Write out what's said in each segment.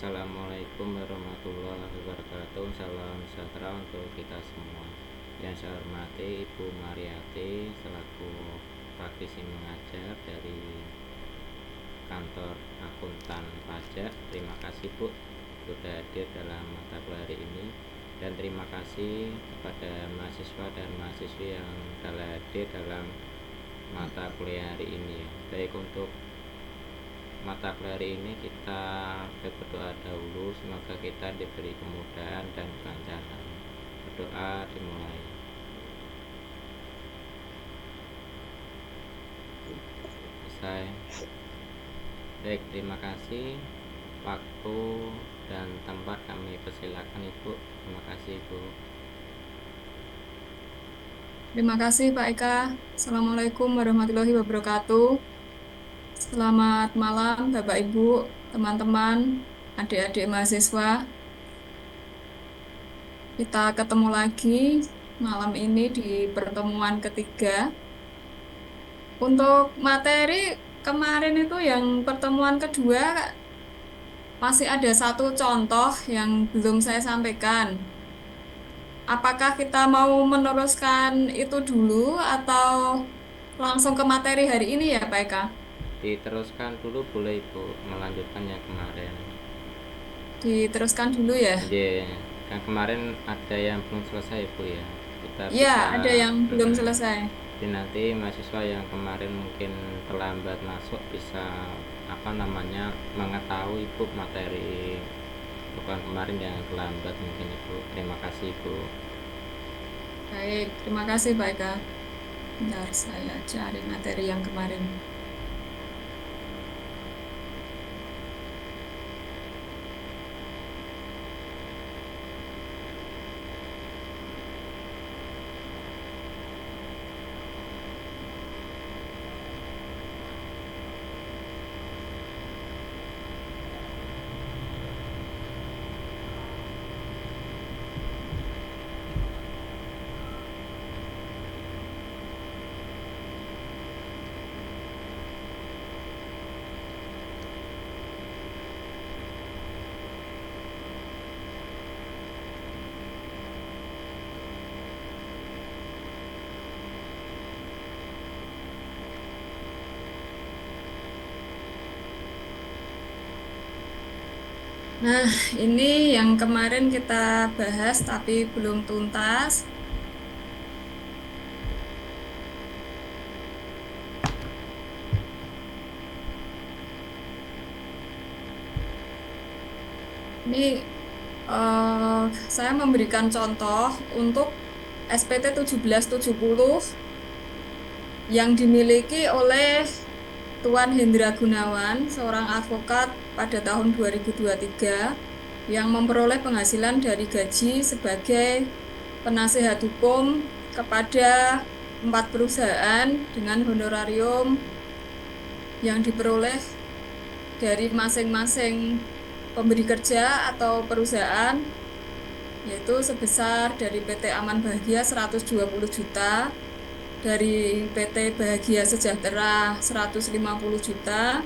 Assalamualaikum warahmatullahi wabarakatuh. Salam sejahtera untuk kita semua. Yang saya hormati Ibu Mariati selaku praktisi mengajar dari kantor akuntan pajak. Terima kasih Bu sudah hadir dalam mata kuliah hari ini, dan terima kasih kepada mahasiswa dan mahasiswi yang telah hadir dalam mata kuliah hari ini. Baik, untuk mata kuliah hari ini kita berdoa dahulu, semoga kita diberi kemudahan dan kelancaran. Berdoa dimulai. Selesai. Baik, terima kasih. Waktu dan tempat kami persilakan Ibu. Terima kasih Ibu. Terima kasih Pak Eka. Assalamualaikum warahmatullahi wabarakatuh. Selamat malam Bapak Ibu, teman-teman, adik-adik mahasiswa. Kita ketemu lagi malam ini di pertemuan ketiga. Untuk materi kemarin itu yang pertemuan kedua masih ada satu contoh yang belum saya sampaikan. Apakah kita mau meneruskan itu dulu atau langsung ke materi hari ini ya Pak Eka? Diteruskan dulu boleh Ibu, melanjutkan yang kemarin. Diteruskan dulu ya. Kan kemarin ada yang belum selesai Ibu ya. Kita Ya, bisa ada yang belum selesai. Jadi nanti mahasiswa yang kemarin mungkin terlambat masuk bisa mengetahui Ibu materi bukan kemarin yang terlambat mungkin Ibu. Terima kasih Ibu. Baik, terima kasih Pak Eka. Bentar, saya cari materi yang kemarin. Nah, ini yang kemarin kita bahas tapi belum tuntas. Ini saya memberikan contoh untuk SPT 1770 yang dimiliki oleh Tuan Hendra Gunawan, seorang advokat pada tahun 2023 yang memperoleh penghasilan dari gaji sebagai penasihat hukum kepada 4 perusahaan dengan honorarium yang diperoleh dari masing-masing pemberi kerja atau perusahaan, yaitu sebesar dari PT Aman Bahagia 120 juta, dari PT Bahagia Sejahtera 150 juta,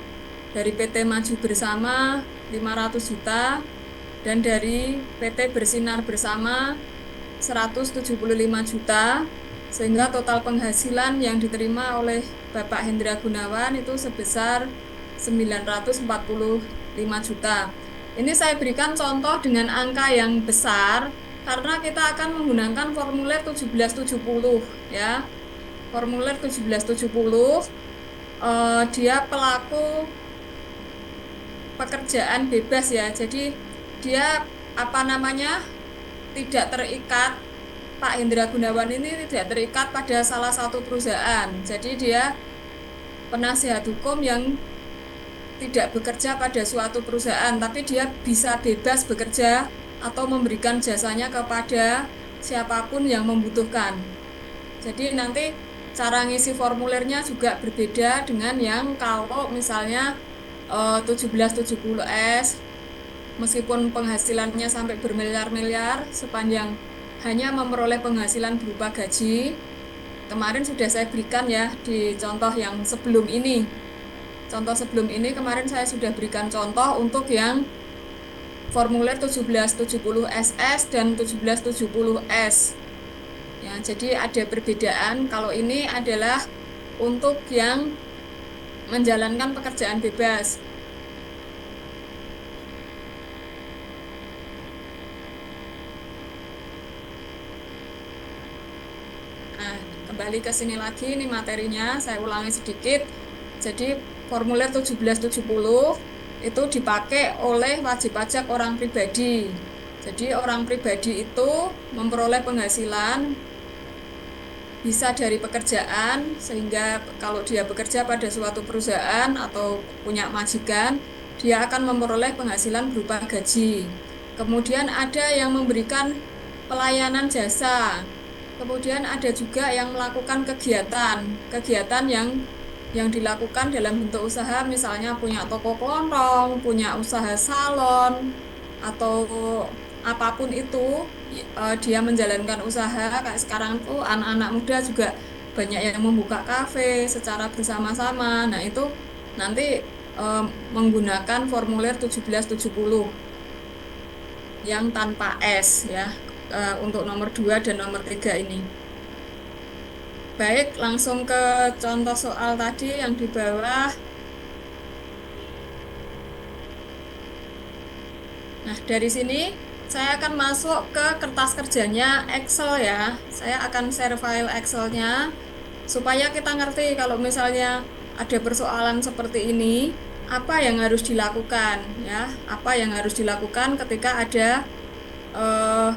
dari PT Maju Bersama 500 juta, dan dari PT Bersinar Bersama 175 juta, sehingga total penghasilan yang diterima oleh Bapak Hendra Gunawan itu sebesar 945 juta. Ini saya berikan contoh dengan angka yang besar karena kita akan menggunakan formulir 1770 ya. Formulir 1770 dia pelaku pekerjaan bebas ya. Jadi dia tidak terikat, Pak Hendra Gunawan ini tidak terikat pada salah satu perusahaan. Jadi dia penasihat hukum yang tidak bekerja pada suatu perusahaan, tapi dia bisa bebas bekerja atau memberikan jasanya kepada siapapun yang membutuhkan. Jadi nanti cara ngisi formulirnya juga berbeda dengan yang kalau misalnya 1770S, meskipun penghasilannya sampai bermiliar-miliar sepanjang hanya memperoleh penghasilan berupa gaji. Kemarin sudah saya berikan ya di contoh yang sebelum ini. Contoh sebelum ini kemarin saya sudah berikan contoh untuk yang formulir 1770 SS dan 1770 S. Ya, jadi ada perbedaan. Kalau ini adalah untuk yang menjalankan pekerjaan bebas. Nah, kembali ke sini lagi, ini materinya, saya ulangi sedikit. Jadi, formulir 1770 itu dipakai oleh wajib pajak orang pribadi. Jadi, orang pribadi itu memperoleh penghasilan bisa dari pekerjaan, sehingga kalau dia bekerja pada suatu perusahaan atau punya majikan, dia akan memperoleh penghasilan berupa gaji. Kemudian ada yang memberikan pelayanan jasa. Kemudian ada juga yang melakukan kegiatan yang dilakukan dalam bentuk usaha, misalnya punya toko kelontong, punya usaha salon, atau apapun itu, dia menjalankan usaha. Kayak sekarang tuh anak-anak muda juga banyak yang membuka kafe secara bersama-sama. Nah, itu nanti eh, menggunakan formulir 1770 yang tanpa S ya, untuk nomor 2 dan nomor 3 ini. Baik, langsung ke contoh soal tadi yang di bawah. Nah, dari sini saya akan masuk ke kertas kerjanya Excel ya. Saya akan share file Excelnya supaya kita ngerti kalau misalnya ada persoalan seperti ini, apa yang harus dilakukan ya. Apa yang harus dilakukan ketika ada eh,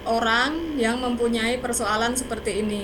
orang yang mempunyai persoalan seperti ini.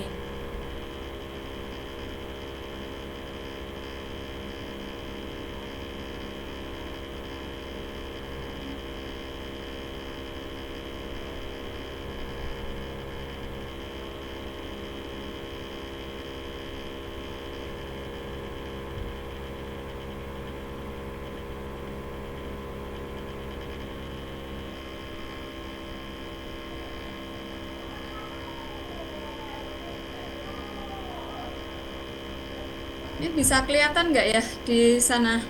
Ini bisa kelihatan nggak ya di sana?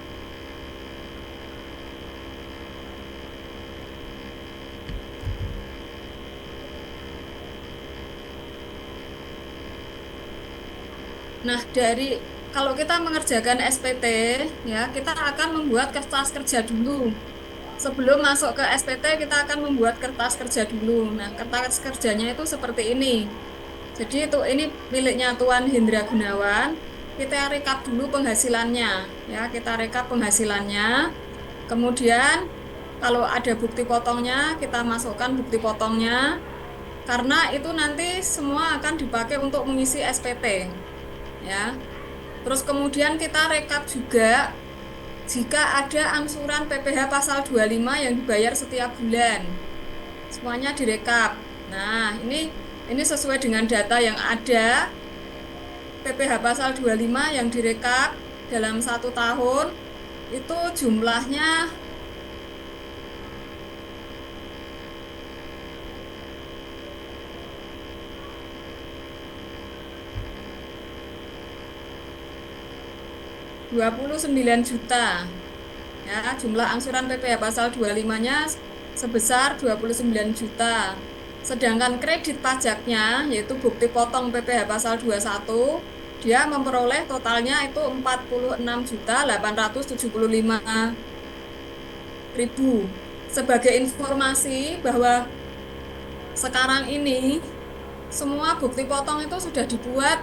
Nah, kalau kita mengerjakan SPT, ya, kita akan membuat kertas kerja dulu. Sebelum masuk ke SPT, kita akan membuat kertas kerja dulu. Nah, kertas kerjanya itu seperti ini. Jadi ini miliknya Tuan Hendra Gunawan. Kita rekap dulu penghasilannya, ya, kita rekap penghasilannya. Kemudian kalau ada bukti potongnya, kita masukkan bukti potongnya. Karena itu nanti semua akan dipakai untuk mengisi SPT. Ya. Terus kemudian kita rekap juga jika ada angsuran PPh pasal 25 yang dibayar setiap bulan. Semuanya direkap. Nah, ini sesuai dengan data yang ada. PPh pasal 25 yang direkap dalam 1 tahun itu jumlahnya 29 juta. Ya, jumlah angsuran PPh pasal 25-nya sebesar 29 juta. Sedangkan kredit pajaknya yaitu bukti potong PPh pasal 21, dia memperoleh totalnya itu 46.875.000. Sebagai informasi bahwa sekarang ini semua bukti potong itu sudah dibuat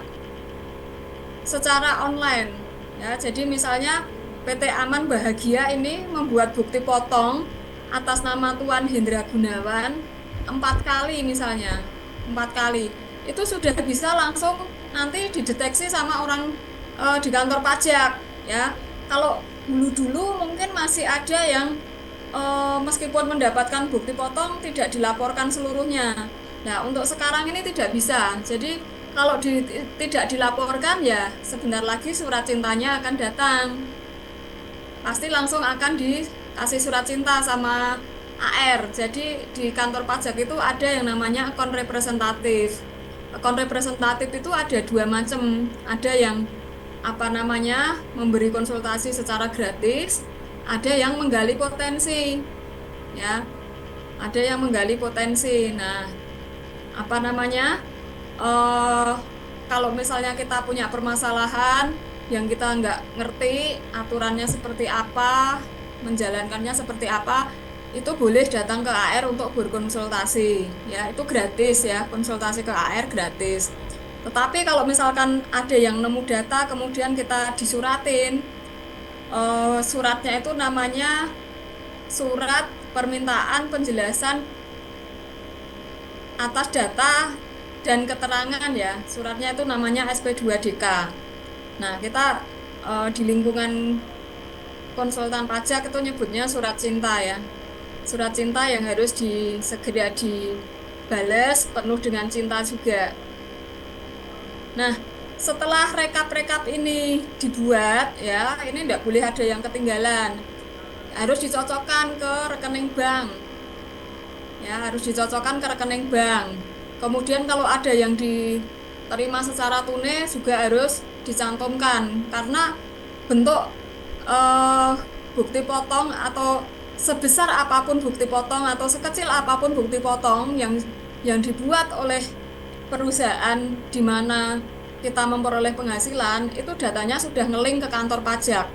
secara online. Ya, jadi misalnya PT Aman Bahagia ini membuat bukti potong atas nama Tuan Hendra Gunawan 4 kali misalnya, 4 kali. Itu sudah bisa langsung nanti dideteksi sama orang di kantor pajak. Ya, kalau dulu-dulu mungkin masih ada yang meskipun mendapatkan bukti potong tidak dilaporkan seluruhnya. Nah, untuk sekarang ini tidak bisa. Jadi kalau tidak dilaporkan ya sebentar lagi surat cintanya akan datang. Pasti langsung akan dikasih surat cinta sama AR. Jadi di kantor pajak itu ada yang namanya akun representatif. Akun representatif itu ada 2 macam. Ada yang memberi konsultasi secara gratis, ada yang menggali potensi. ya. Ada yang menggali potensi. Nah, apa namanya? eh Kalau misalnya kita punya permasalahan yang kita nggak ngerti aturannya seperti apa, menjalankannya seperti apa, itu boleh datang ke AR untuk berkonsultasi. Ya, itu gratis ya, konsultasi ke AR gratis. Tetapi kalau misalkan ada yang nemu data, kemudian kita disuratin, suratnya itu namanya surat permintaan penjelasan atas data dan keterangan ya. Suratnya itu namanya SP2DK. Nah, kita di lingkungan konsultan pajak itu nyebutnya surat cinta ya. Surat cinta yang harus segera dibales penuh dengan cinta juga. Nah, setelah rekap-rekap ini dibuat ya, ini tidak boleh ada yang ketinggalan. Harus dicocokkan ke rekening bank. Ya, harus dicocokkan ke rekening bank. Kemudian kalau ada yang diterima secara tunai juga harus dicantumkan karena bentuk eh, bukti potong atau sebesar apapun bukti potong atau sekecil apapun bukti potong yang dibuat oleh perusahaan di mana kita memperoleh penghasilan itu datanya sudah ngeling ke kantor pajak.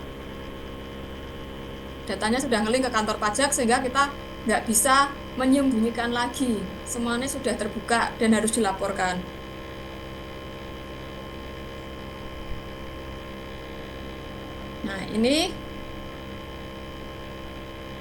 Datanya sudah ngeling ke kantor pajak sehingga kita nggak bisa menyembunyikan lagi. Semuanya sudah terbuka dan harus dilaporkan. Nah, ini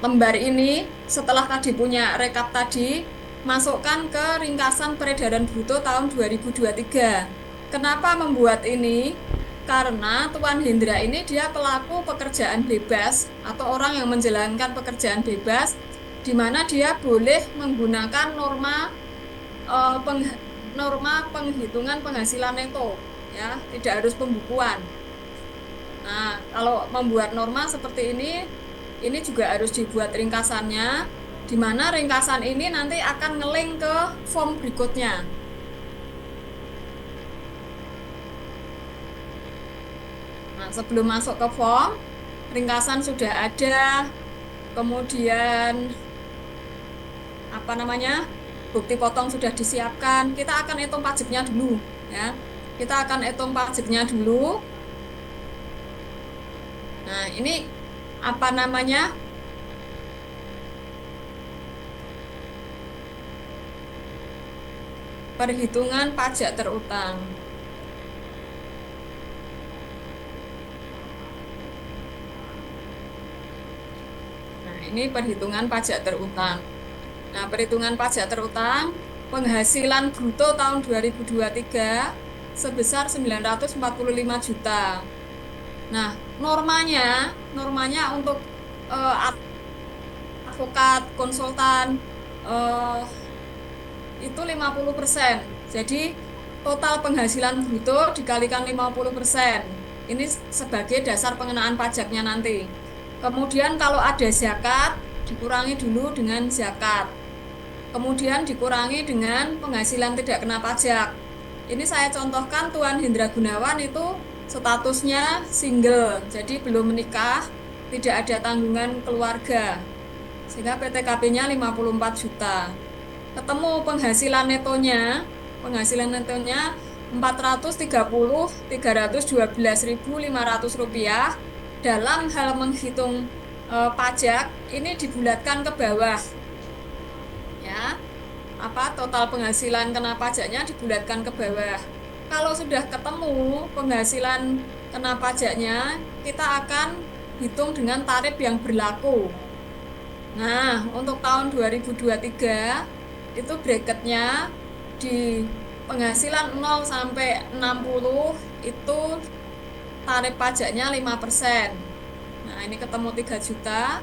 lembar ini setelah tadi punya rekap tadi, masukkan ke ringkasan peredaran bruto tahun 2023. Kenapa membuat ini? Karena Tuan Hendra ini dia pelaku pekerjaan bebas atau orang yang menjalankan pekerjaan bebas di mana dia boleh menggunakan eh, peng- norma penghitungan penghasilan neto ya, tidak harus pembukuan. Nah, kalau membuat norma seperti ini juga harus dibuat ringkasannya, di mana ringkasan ini nanti akan ngeling ke form berikutnya. Nah, sebelum masuk ke form, ringkasan sudah ada, kemudian apa namanya, bukti potong sudah disiapkan. Kita akan hitung pajaknya dulu, ya. Kita akan hitung pajaknya dulu. Nah, ini apa namanya? Perhitungan pajak terutang. Nah, ini perhitungan pajak terutang. Nah, perhitungan pajak terutang, penghasilan bruto tahun 2023 sebesar 945 juta. Nah, normanya untuk advokat, konsultan, eh, itu 50%. Jadi, total penghasilan bruto dikalikan 50%. Ini sebagai dasar pengenaan pajaknya nanti. Kemudian kalau ada zakat, dikurangi dulu dengan zakat. Kemudian dikurangi dengan penghasilan tidak kena pajak. Ini saya contohkan Tuan Hendra Gunawan itu statusnya single, jadi belum menikah, tidak ada tanggungan keluarga. Sehingga PTKP-nya 54 juta. Ketemu penghasilan netonya 430.312.500 rupiah. Dalam hal menghitung pajak, ini dibulatkan ke bawah. Ya, total penghasilan kena pajaknya dibulatkan ke bawah. Kalau sudah ketemu penghasilan kena pajaknya, kita akan hitung dengan tarif yang berlaku. Nah, untuk tahun 2023 itu bracketnya di penghasilan 0 sampai 60 itu tarif pajaknya 5%. Nah, ini ketemu 3 juta.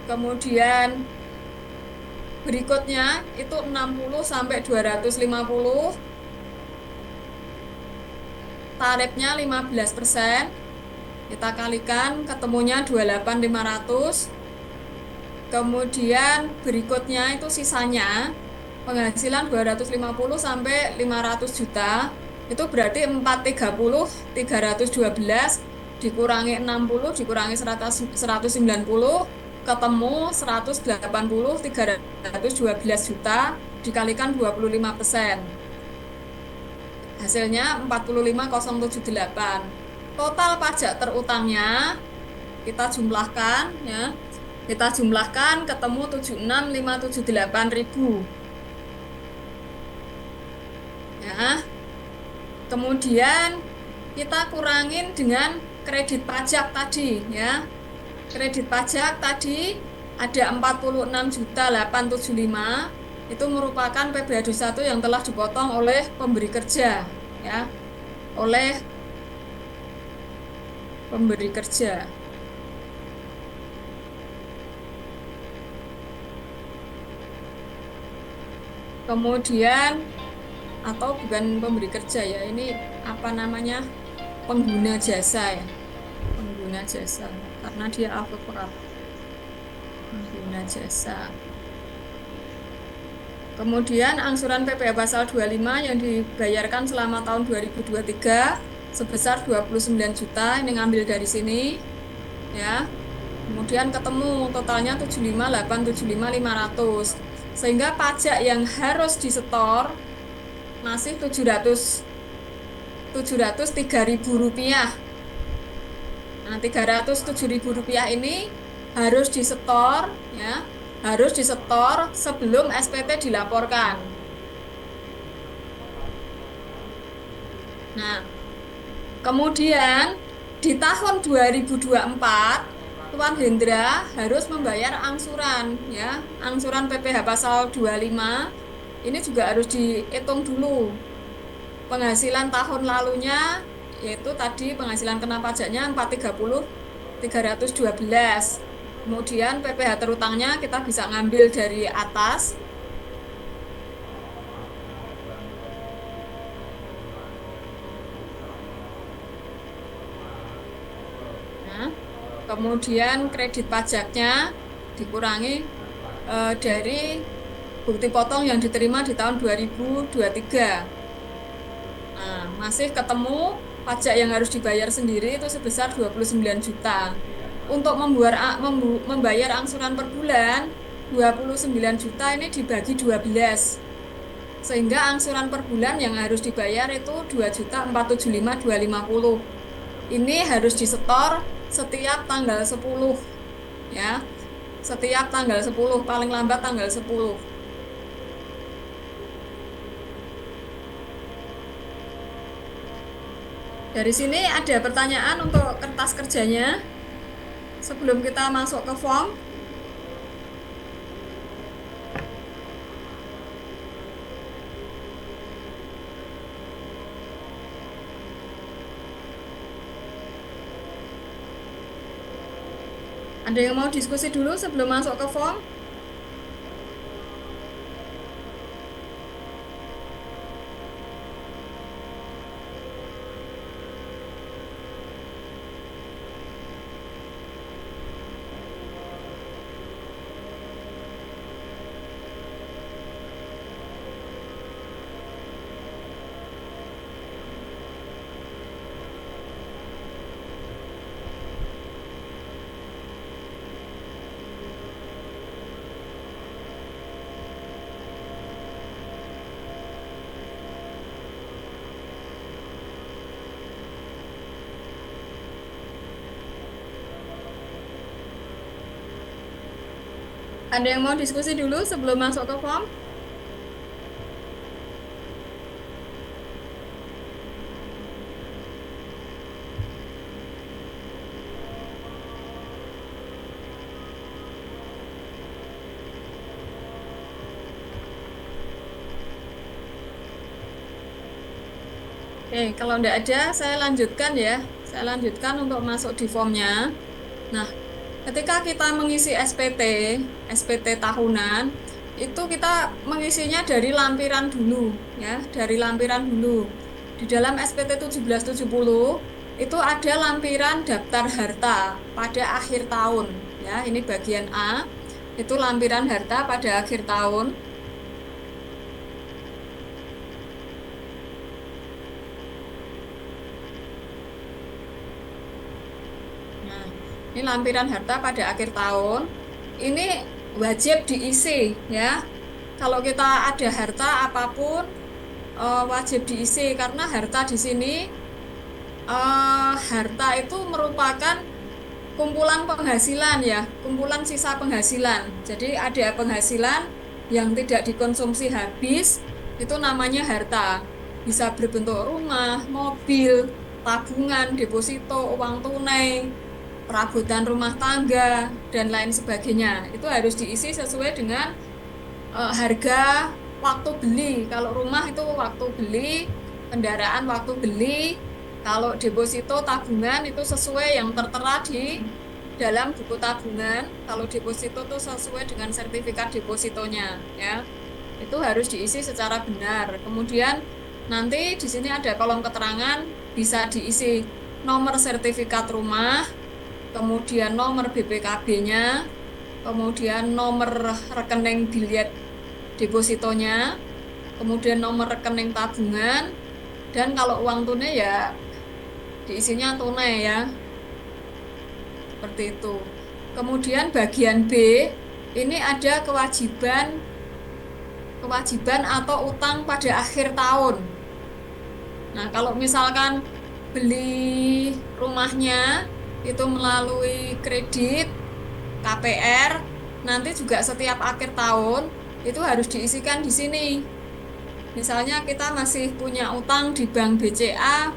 Kemudian berikutnya itu 60 sampai 250, tarifnya 15%. Kita kalikan ketemunya 28.500. Kemudian berikutnya itu sisanya penghasilan 250 sampai 500 juta. Itu berarti 430, 312 dikurangi 60 dikurangi 190 ketemu 312 juta dikalikan 25%. Hasilnya 45.078. Total pajak terutangnya kita jumlahkan ya. Kita jumlahkan ketemu 76.578.000. Ya. Kemudian kita kurangin dengan kredit pajak tadi ya. Kredit pajak tadi ada 46.875, itu merupakan PBH 21 yang telah dipotong oleh pemberi kerja ya. Oleh pemberi kerja. Kemudian atau bukan pemberi kerja ya, ini apa namanya, pengguna jasa ya, pengguna jasa karena dia alfabet pengguna jasa. Kemudian angsuran PPh pasal 25 yang dibayarkan selama tahun 2023 sebesar 29 juta, ini ngambil dari sini ya. Kemudian ketemu totalnya 75.875.500, sehingga pajak yang harus disetor masih 703.000 rupiah. Nah, 307.000 rupiah ini harus disetor ya, harus disetor sebelum SPT dilaporkan. Nah, kemudian di tahun 2024 Tuan Hendra harus membayar angsuran ya, angsuran PPh pasal 25. Ini juga harus dihitung dulu penghasilan tahun lalunya, yaitu tadi penghasilan kena pajaknya 430.312. Kemudian PPh terutangnya kita bisa ngambil dari atas. Nah, kemudian kredit pajaknya dikurangi dari bukti potong yang diterima di tahun 2023. Nah, masih ketemu pajak yang harus dibayar sendiri itu sebesar 29 juta. Untuk membayar angsuran per bulan 29 juta ini dibagi 12. Sehingga angsuran per bulan yang harus dibayar itu 2.475.250. Ini harus disetor setiap tanggal 10 ya. Setiap tanggal 10, paling lambat tanggal 10. Dari sini ada pertanyaan untuk kertas kerjanya sebelum kita masuk ke form. Ada yang mau diskusi dulu sebelum masuk ke form? Ada yang mau diskusi dulu sebelum masuk ke form? Oke, kalau enggak ada, saya lanjutkan ya. Saya lanjutkan untuk masuk di formnya. Nah, ketika kita mengisi SPT tahunan, itu kita mengisinya dari lampiran dulu, ya, dari lampiran dulu. Di dalam SPT 1770 itu ada lampiran daftar harta pada akhir tahun, ya. Ini bagian A, itu lampiran harta pada akhir tahun. Nah, ini lampiran harta pada akhir tahun. ini wajib diisi ya. Kalau kita ada harta apapun wajib diisi karena harta di sini harta itu merupakan kumpulan penghasilan ya, kumpulan sisa penghasilan. Jadi ada penghasilan yang tidak dikonsumsi habis, itu namanya harta. Bisa berbentuk rumah, mobil, tabungan, deposito, uang tunai, perabotan rumah tangga, dan lain sebagainya. Itu harus diisi sesuai dengan harga waktu beli. Kalau rumah itu waktu beli, kendaraan waktu beli. Kalau deposito tabungan itu sesuai yang tertera di dalam buku tabungan. Kalau deposito itu sesuai dengan sertifikat depositonya, ya. Itu harus diisi secara benar. Kemudian nanti di sini ada kolom keterangan, bisa diisi nomor sertifikat rumah, kemudian nomor BPKB-nya, kemudian nomor rekening biliet depositonya, kemudian nomor rekening tabungan, dan kalau uang tunai ya diisinya tunai ya, seperti itu. Kemudian bagian B, ini ada kewajiban atau utang pada akhir tahun. Nah, kalau misalkan beli rumahnya itu melalui kredit KPR, nanti juga setiap akhir tahun itu harus diisikan di sini. Misalnya kita masih punya utang di bank BCA,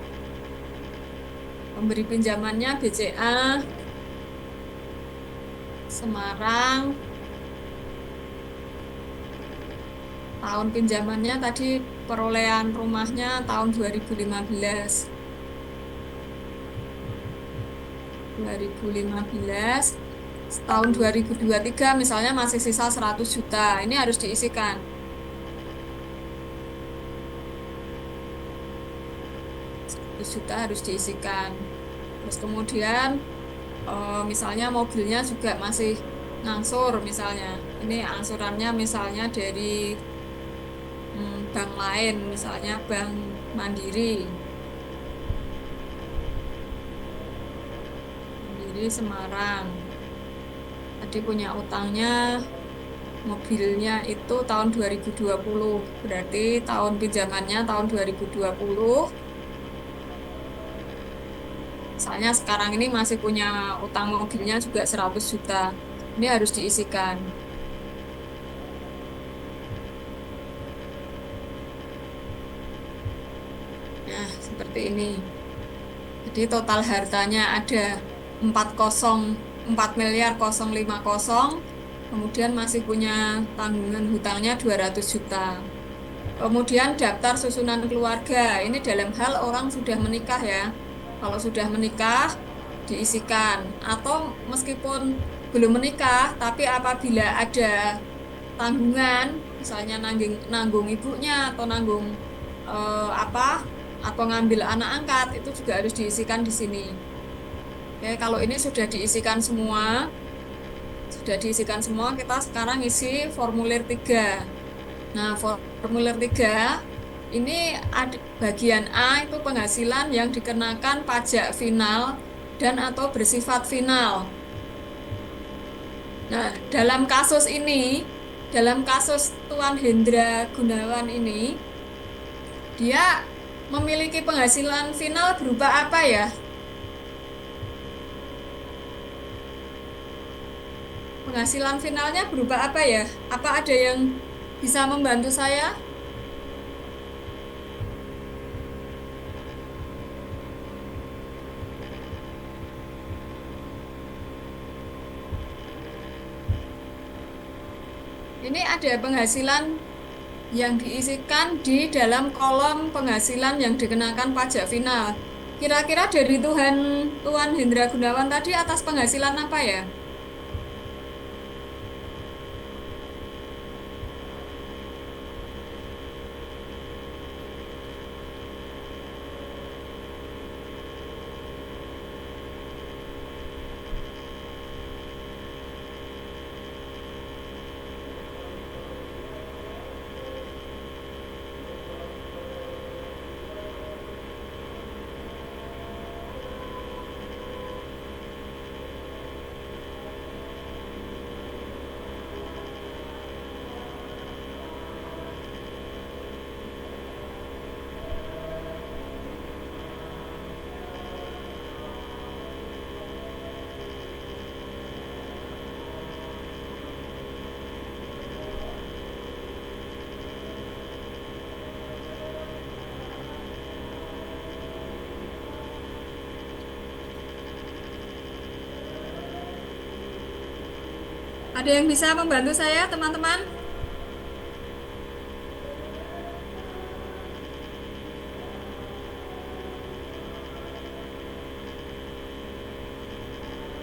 pemberi pinjamannya BCA Semarang, tahun pinjamannya tadi perolehan rumahnya tahun 2015. 2015, tahun 2023 misalnya masih sisa 100 juta. Ini harus diisikan. Juta harus diisikan. Terus kemudian misalnya mobilnya juga masih ngangsur misalnya. Ini angsurannya misalnya dari bank lain, misalnya Bank Mandiri. Mandiri Semarang. Tadi punya utangnya mobilnya itu tahun 2020. Berarti tahun pinjamannya tahun 2020. Misalnya sekarang ini masih punya utang mobilnya juga 100 juta. Ini harus diisikan. Nah, seperti ini. Jadi total hartanya ada 4 miliar 050, kemudian masih punya tanggungan hutangnya 200 juta. Kemudian daftar susunan keluarga. Ini dalam hal orang sudah menikah ya. Kalau sudah menikah diisikan, atau meskipun belum menikah tapi apabila ada tanggungan, misalnya nanggung ibunya atau nanggung apa atau ngambil anak angkat, itu juga harus diisikan di sini. Oke, kalau ini sudah diisikan semua, kita sekarang isi formulir 3. Nah, formulir 3 ini ada bagian A itu penghasilan yang dikenakan pajak final dan atau bersifat final. Nah, dalam kasus Tuan Hendra Gunawan ini, dia memiliki penghasilan final berupa apa ya? Penghasilan finalnya berupa apa ya? Apa ada yang bisa membantu saya? Ini ada penghasilan yang diisikan di dalam kolom penghasilan yang dikenakan pajak final. Kira-kira dari Tuan Hendra Gunawan tadi atas penghasilan apa ya? Ada yang bisa membantu saya, teman-teman?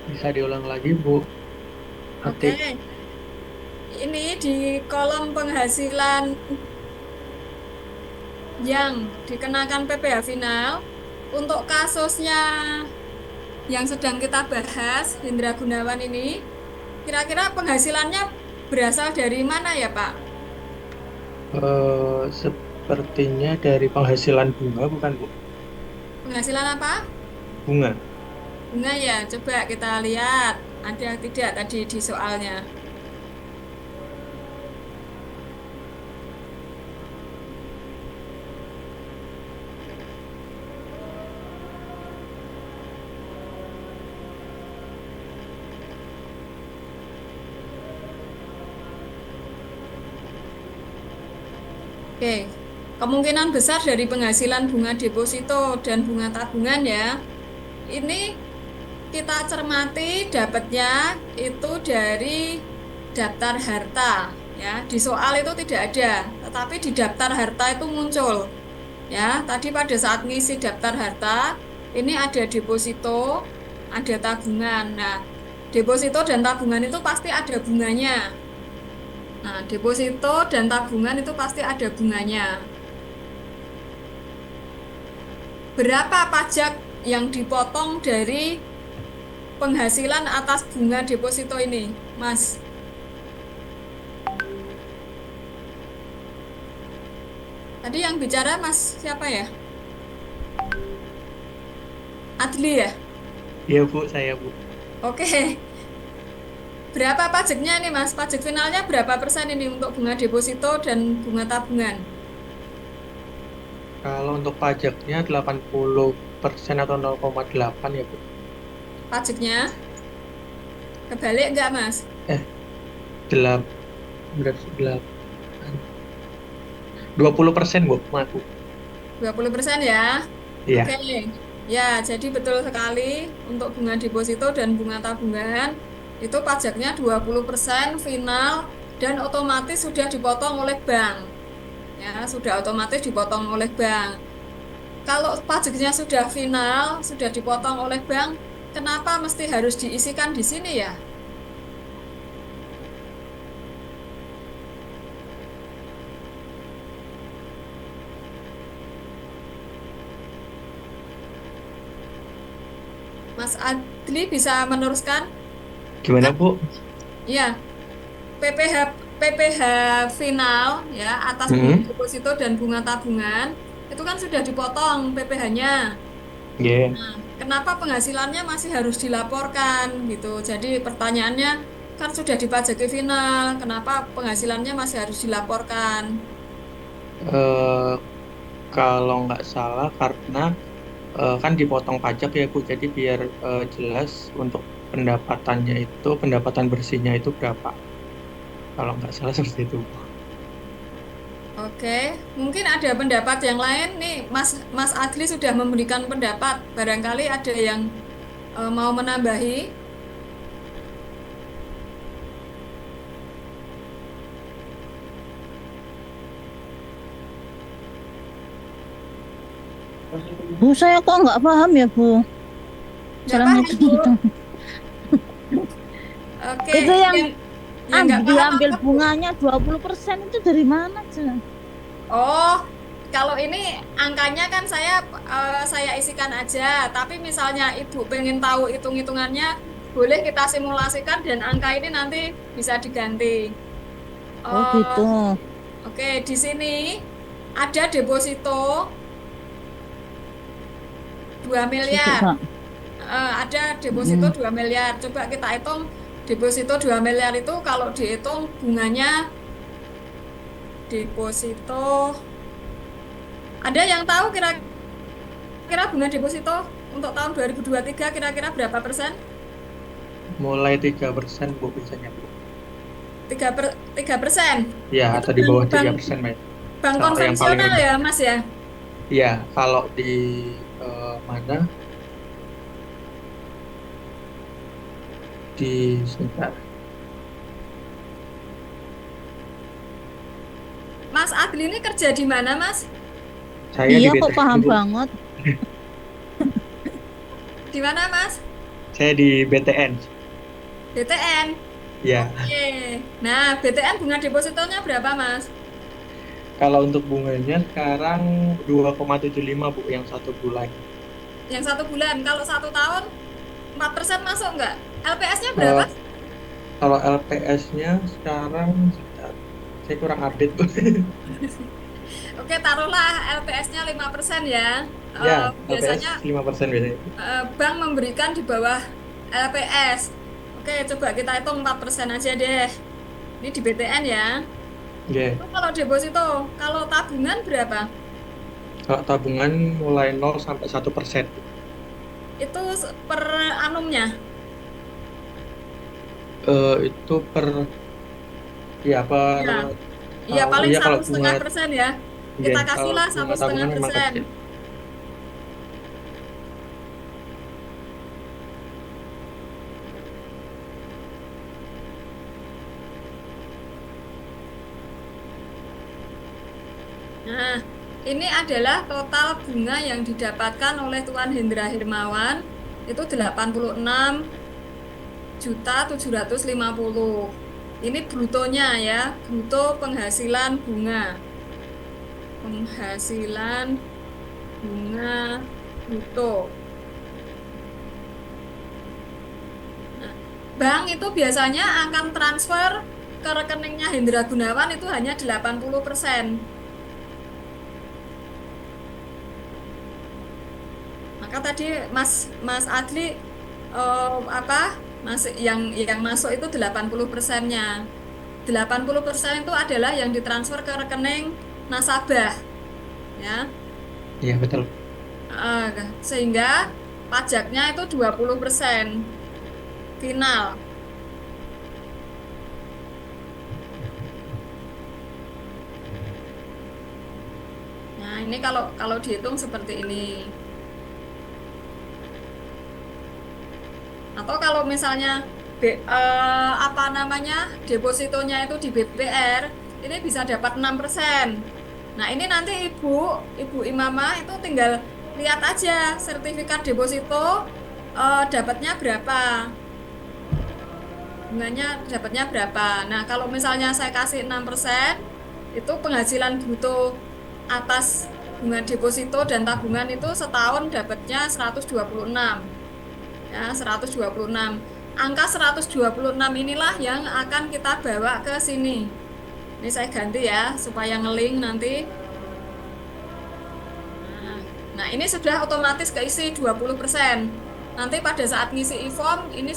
Bisa diulang lagi, Bu Oke, Atik? ini di kolom penghasilan yang dikenakan PPh final untuk kasusnya yang sedang kita bahas, Hendra Gunawan ini, kira-kira penghasilannya berasal dari mana ya, Pak? Sepertinya dari penghasilan bunga, bukan, Bu? Penghasilan apa? Bunga. Bunga ya, coba kita lihat ada tidak tadi di soalnya. Oke, kemungkinan besar dari penghasilan bunga deposito dan bunga tabungan ya. Ini kita cermati dapatnya itu dari daftar harta ya. Di soal itu tidak ada, tetapi di daftar harta itu muncul. Ya, tadi pada saat ngisi daftar harta, ini ada deposito, ada tabungan. Nah, deposito dan tabungan itu pasti ada bunganya. Nah, deposito dan tabungan itu pasti ada bunganya. Berapa pajak yang dipotong dari penghasilan atas bunga deposito ini, Mas? Tadi yang bicara Mas siapa ya? Adli ya? Iya, Bu, saya, Bu. Oke. Berapa pajaknya ini, Mas? Pajak finalnya berapa persen ini untuk bunga deposito dan bunga tabungan? Kalau untuk pajaknya 80% atau 0,8 ya, Bu. Pajaknya kebalik enggak, Mas? Eh, 8, berarti 8. 20%, Bu, aku. 20% ya. Iya. Oke. Ya, jadi betul sekali untuk bunga deposito dan bunga tabungan itu pajaknya 20% final dan otomatis sudah dipotong oleh bank. Ya, sudah otomatis dipotong oleh bank. Kalau pajaknya sudah final, sudah dipotong oleh bank, kenapa mesti harus diisikan di sini ya? Mas Adli bisa meneruskan? Gimana, Kan, Bu? ya, PPh PPh final ya atas bunga Hmm. deposito dan bunga tabungan itu kan sudah dipotong PPh-nya. Iya. Kenapa penghasilannya masih harus dilaporkan gitu? Jadi pertanyaannya kan sudah dipajaki final, kenapa penghasilannya masih harus dilaporkan? Eh, Kalau nggak salah karena kan dipotong pajak ya, Bu. Jadi biar jelas untuk pendapatannya itu, pendapatan bersihnya itu berapa. Kalau nggak salah seperti itu, Bu. Oke, mungkin ada pendapat yang lain nih. Mas Mas Adli sudah memberikan pendapat. Barangkali ada yang mau menambahi. Bu, saya kok nggak paham ya, Bu. Nggak Cara paham, Bu. ngitung-ngitung. Oke, Itu yang yang nggak paham diambil apa, Bu? bunganya 20% itu dari mana, Cak? Oh, kalau ini angkanya kan saya isikan aja. Tapi misalnya Ibu pengen tahu hitung-hitungannya, boleh kita simulasikan dan angka ini nanti bisa diganti. Oh, gitu. Oh, oke, di sini ada deposito 2 Situ, miliar. Pak. Ada deposito Mm. 2 miliar. Coba kita hitung deposito 2 miliar itu kalau dihitung bunganya deposito. Ada yang tahu kira-kira bunga deposito untuk tahun 2023 kira-kira berapa persen? Mulai 3%, Bu, biasanya, Bu. 3%. Ya, Itu atau di bawah bank 3%, Mbak. bank Kalau yang paling konvensional rendah. ya, Mas ya. Ya, kalau di mana? Di sebentar. Adli ini kerja di mana, Mas? Saya di Iya kok BTN, paham Bu. banget. Di mana, Mas? Saya di BTN. BTN. Ya, Oke. Nah, BTN bunga depositonya berapa, Mas? kalau untuk bunganya sekarang 2,75 Bu yang 1 bulan. Yang 1 bulan. Kalau 1 tahun 4% masuk nggak? LPS-nya berapa? Eh, kalau LPS-nya sekarang sekitar, saya kurang update Bu. Oke, taruhlah LPS-nya 5% ya. Ya, LPS Biasanya 5% biasanya. bank memberikan di bawah LPS. Oke, coba kita hitung 4% aja deh. Ini di BTN ya. Oke. Itu kalau deposito, kalau tabungan berapa? Kalau tabungan mulai 0 sampai 1%. Itu per annumnya. Itu ya per Ya, iya tahun. paling Iya kalau satu bunga, setengah persen ya. ya, Kita kalau kasihlah bunga satu setengah tabungan memang persen. kecil. Nah, ini adalah total bunga yang didapatkan oleh Tuan Hendra Hermawan itu 86.750.000. Ini brutonya ya, bruto penghasilan bunga. Penghasilan bunga bruto. Nah, bank itu biasanya akan transfer ke rekeningnya Hendra Gunawan itu hanya 80%. Maka tadi Mas Mas Adli apa Mas yang masuk itu 80%-nya. 80% itu adalah yang ditransfer ke rekening nasabah ya. Iya betul. Eh, Sehingga pajaknya itu 20% final. Nah, ini kalau dihitung seperti ini. Atau kalau misalnya apa namanya depositonya itu di BPR, ini bisa dapat 6%. Nah, ini nanti Ibu Imamah itu tinggal lihat aja sertifikat deposito dapatnya berapa. Bunganya dapatnya berapa. Nah, kalau misalnya saya kasih 6%, itu penghasilan bruto atas bunga deposito dan tabungan itu setahun dapatnya 126. Ya, 126. Angka 126 inilah yang akan kita bawa ke sini. Ini saya ganti ya, supaya ngeling nanti. Nah, ini sudah otomatis keisi 20%. Nanti pada saat ngisi e-form, ini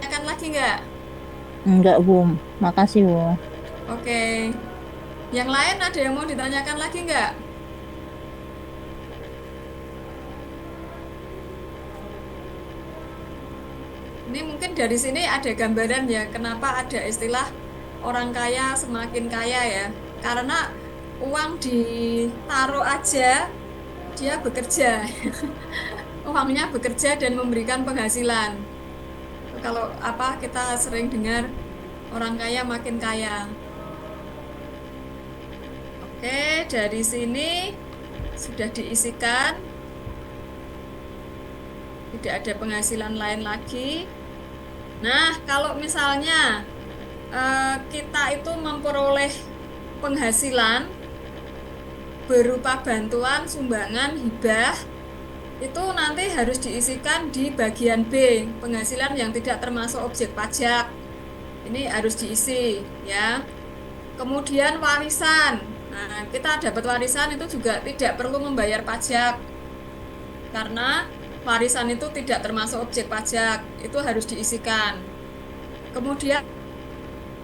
akan lagi nggak? Enggak, Bu. Makasih, Bu. Oke. Yang lain ada yang mau ditanyakan lagi nggak? Ini mungkin dari sini ada gambaran ya, kenapa ada istilah orang kaya semakin kaya ya. Karena uang ditaruh aja, dia bekerja. Uangnya bekerja dan memberikan penghasilan. Kalau apa kita sering dengar orang kaya makin kaya. Oke, dari sini sudah diisikan. Tidak ada penghasilan lain lagi. Nah, kalau misalnya kita itu memperoleh penghasilan berupa bantuan, sumbangan, hibah, itu nanti harus diisikan di bagian B, penghasilan yang tidak termasuk objek pajak. Ini harus diisi ya. Kemudian warisan. Nah, kita dapat warisan itu juga tidak perlu membayar pajak. Karena warisan itu tidak termasuk objek pajak, itu harus diisikan. Kemudian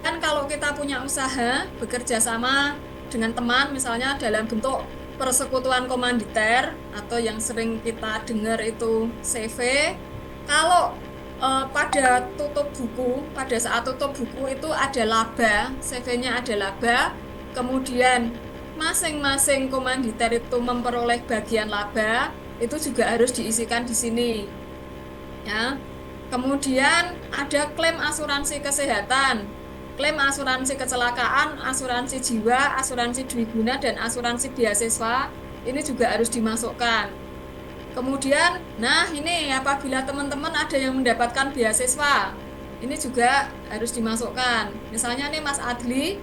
kan kalau kita punya usaha, bekerja sama dengan teman misalnya dalam bentuk persekutuan komanditer atau yang sering kita dengar itu CV, kalau pada tutup buku, pada saat tutup buku itu ada laba, CV-nya ada laba, kemudian masing-masing komanditer itu memperoleh bagian laba, itu juga harus diisikan di sini. ya. Kemudian ada klaim asuransi kesehatan, klaim asuransi kecelakaan, asuransi jiwa, asuransi dwiguna, dan asuransi beasiswa. Ini juga harus dimasukkan. Kemudian, nah ini apabila teman-teman ada yang mendapatkan beasiswa, ini juga harus dimasukkan. Misalnya nih Mas Adli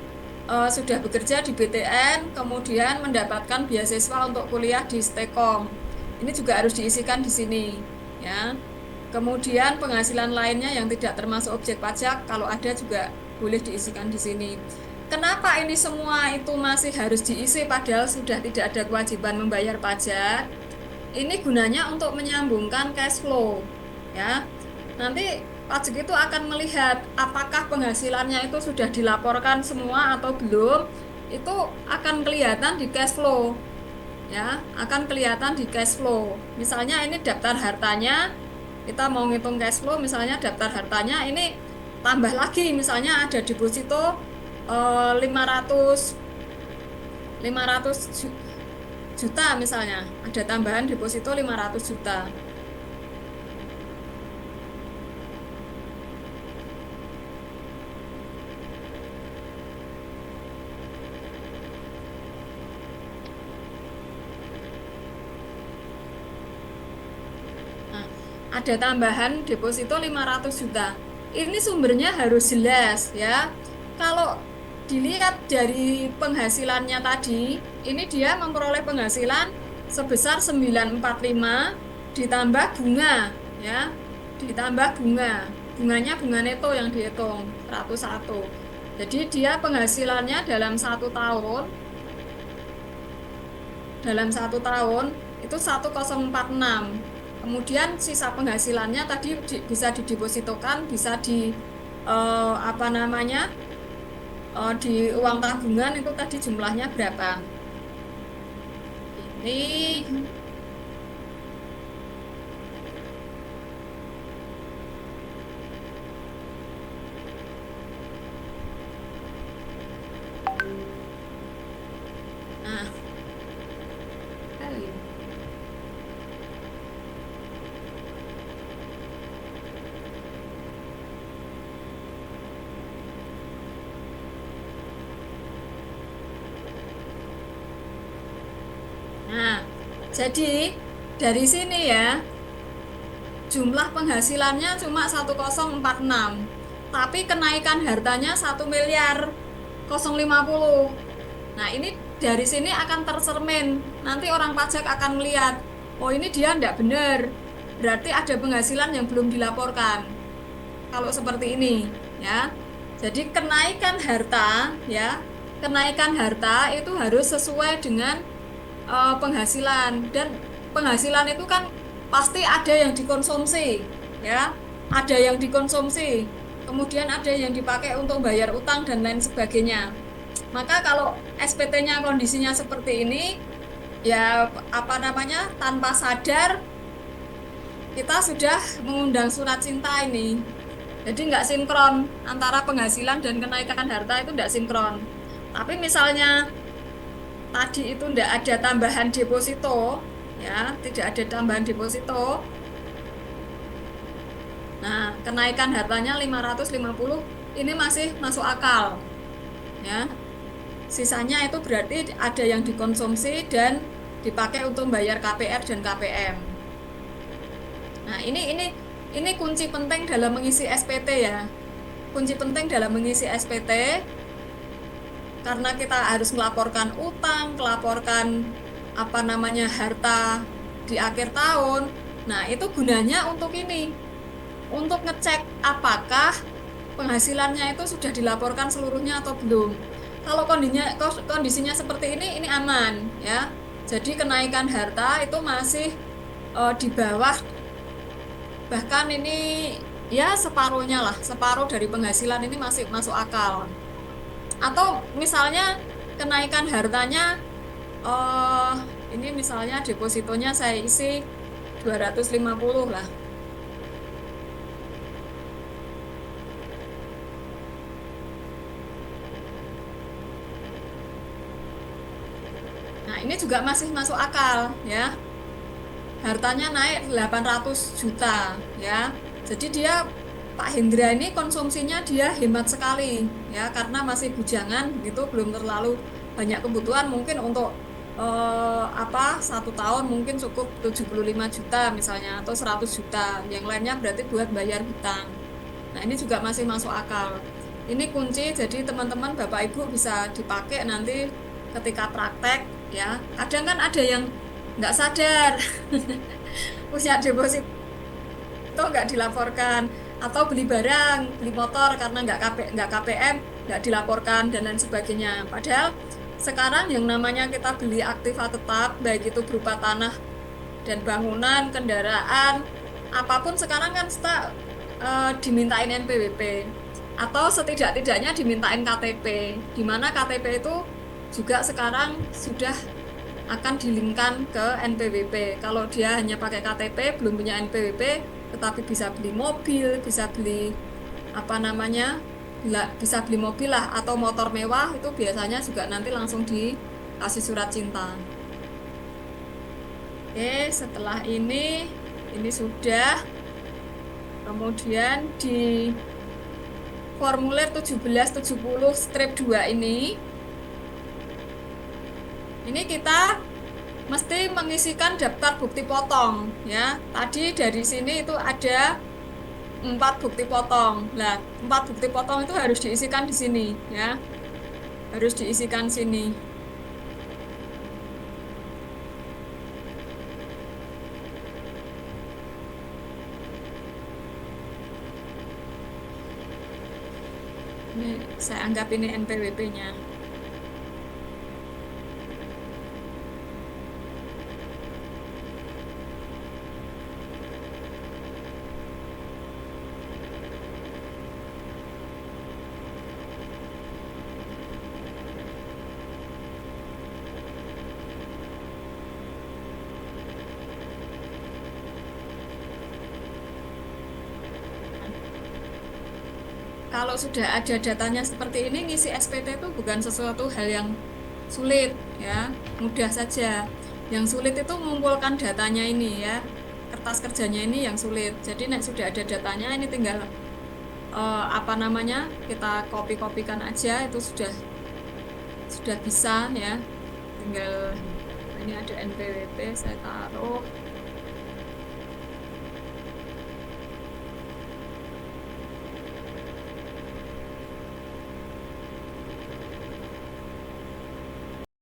sudah bekerja di BTN, kemudian mendapatkan beasiswa untuk kuliah di Stekom. Ini juga harus diisikan di sini, ya. Kemudian penghasilan lainnya yang tidak termasuk objek pajak, kalau ada juga boleh diisikan di sini. Kenapa ini semua itu masih harus diisi padahal sudah tidak ada kewajiban membayar pajak? Ini gunanya untuk menyambungkan cash flow, ya. Nanti pajak itu akan melihat apakah penghasilannya itu sudah dilaporkan semua atau belum. Itu akan kelihatan di cash flow, ya, akan kelihatan di cash flow. Misalnya ini daftar hartanya, kita mau ngitung cash flow, misalnya daftar hartanya ini tambah lagi, misalnya ada deposito 500 juta, misalnya ada tambahan deposito 500 juta. Nah, ada tambahan deposito 500 juta. Ini sumbernya harus jelas, ya. Kalau dilihat dari penghasilannya tadi, ini dia memperoleh penghasilan sebesar 945 ditambah bunga, ya. Ditambah bunga. Bunganya bunga neto yang dihitung 101. Jadi dia penghasilannya dalam satu tahun itu 1046. Kemudian sisa penghasilannya tadi bisa didepositokan, bisa di di uang tabungan itu tadi jumlahnya berapa? Ini nah, kali. Nah, jadi dari sini ya, jumlah penghasilannya cuma 1046, tapi kenaikan hartanya 1.050.000. Nah, ini dari sini akan tercermin. Nanti orang pajak akan melihat, oh ini dia tidak benar. Berarti ada penghasilan yang belum dilaporkan. Kalau seperti ini, ya. Jadi kenaikan harta, ya. Kenaikan harta itu harus sesuai dengan penghasilan, dan penghasilan itu kan pasti ada yang dikonsumsi, ya, ada yang dikonsumsi, kemudian ada yang dipakai untuk bayar utang dan lain sebagainya. Maka kalau SPT-nya kondisinya seperti ini, ya tanpa sadar kita sudah mengundang surat cinta ini. Jadi nggak sinkron antara penghasilan dan kenaikan harta, itu nggak sinkron. Tapi misalnya tadi itu tidak ada tambahan deposito, ya, tidak ada tambahan deposito. Nah, kenaikan hartanya 550 ini masih masuk akal, ya. Sisanya itu berarti ada yang dikonsumsi dan dipakai untuk bayar KPR dan KPM. Nah, ini kunci penting dalam mengisi SPT, ya. Kunci penting dalam mengisi SPT. Karena kita harus melaporkan utang, melaporkan harta di akhir tahun. Nah, itu gunanya untuk ini, untuk ngecek apakah penghasilannya itu sudah dilaporkan seluruhnya atau belum. Kalau kondisinya seperti ini aman, ya. Jadi kenaikan harta itu masih di bawah, bahkan ini ya separuhnya lah, separuh dari penghasilan ini masih masuk akal. Atau misalnya kenaikan hartanya ini misalnya depositonya saya isi 250 lah. Nah, ini juga masih masuk akal, ya. hartanya naik 800 juta ya. Jadi dia Pak Hendra ini konsumsinya dia hemat sekali ya, karena masih bujangan gitu, belum terlalu banyak kebutuhan. Mungkin untuk satu tahun mungkin cukup 75 juta misalnya, atau 100 juta, yang lainnya berarti buat bayar hutang. Nah ini juga masih masuk akal. Ini kunci, jadi teman-teman Bapak Ibu bisa dipakai nanti ketika praktek ya. Kadang kan ada yang nggak sadar punya deposit itu nggak dilaporkan, atau beli barang, beli motor karena nggak KPM, nggak dilaporkan dan lain sebagainya. Padahal sekarang yang namanya kita beli aktiva tetap, baik itu berupa tanah dan bangunan, kendaraan, apapun sekarang kan kita dimintain NPWP atau setidak-tidaknya dimintain KTP, di mana KTP itu juga sekarang sudah akan dilingkan ke NPWP. Kalau dia hanya pakai KTP, belum punya NPWP, tetapi bisa beli mobil, bisa beli bisa beli mobil lah, atau motor mewah, itu biasanya juga nanti langsung dikasih surat cinta. Oke, setelah ini sudah. Kemudian di formulir 1770/2 ini kita mesti mengisikan daftar bukti potong ya. Tadi dari sini itu ada 4 bukti potong. Nah, 4 bukti potong itu harus diisikan di sini ya. Harus diisikan sini. Ini saya anggap ini NPWP-nya. Kalau sudah ada datanya seperti ini, ngisi SPT itu bukan sesuatu hal yang sulit ya, mudah saja. Yang sulit itu mengumpulkan datanya ini ya, kertas kerjanya ini yang sulit. Jadi sudah ada datanya, ini tinggal kita copy-copykan aja, itu sudah bisa ya. Tinggal ini ada NPWP, saya taruh.